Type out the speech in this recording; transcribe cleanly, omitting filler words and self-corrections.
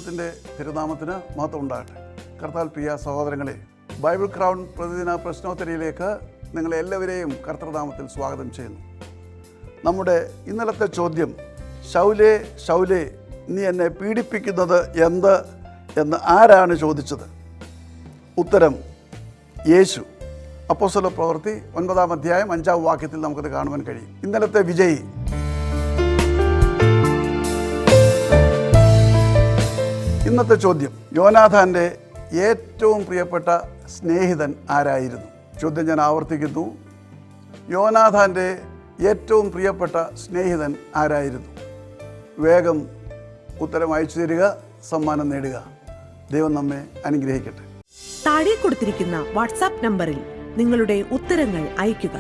ദൈവത്തിൻ്റെ തിരുനാമത്തിന് മഹത്വം ഉണ്ടാകട്ടെ. കർത്താൽ പ്രിയ സഹോദരങ്ങളെ, ബൈബിൾ ക്രൗൺ പ്രതിദിന പ്രശ്നോത്തരിയിലേക്ക് നിങ്ങളെ എല്ലാവരെയും കർത്തൃനാമത്തിൽ സ്വാഗതം ചെയ്യുന്നു. നമ്മുടെ ഇന്നലത്തെ ചോദ്യം, ശൗലേ ശൗലേ നീ എന്നെ പീഡിപ്പിക്കുന്നത് എന്ത് എന്ന് ആരാണ് ചോദിച്ചത്? ഉത്തരം യേശു. അപ്പോസ്തല പ്രവൃത്തി 9-ാം അധ്യായം 5-ാം വാക്യത്തിൽ നമുക്കത് കാണുവാൻ കഴിയും. ഇന്നലത്തെ വിജയി ഇന്നത്തെ ചോദ്യം, യോനാഥാൻ്റെ ഏറ്റവും പ്രിയപ്പെട്ട സ്നേഹിതൻ ആരായിരുന്നു? ചോദ്യം ഞാൻ ആവർത്തിക്കുന്നു, യോനാഥാൻ്റെ ഏറ്റവും പ്രിയപ്പെട്ട സ്നേഹിതൻ ആരായിരുന്നു? വേഗം ഉത്തരം അയച്ചു തരിക, സമ്മാനം നേടുക. ദൈവം നമ്മെ അനുഗ്രഹിക്കട്ടെ. താഴെ കൊടുത്തിരിക്കുന്ന വാട്സാപ്പ് നമ്പറിൽ നിങ്ങളുടെ ഉത്തരങ്ങൾ അയയ്ക്കുക.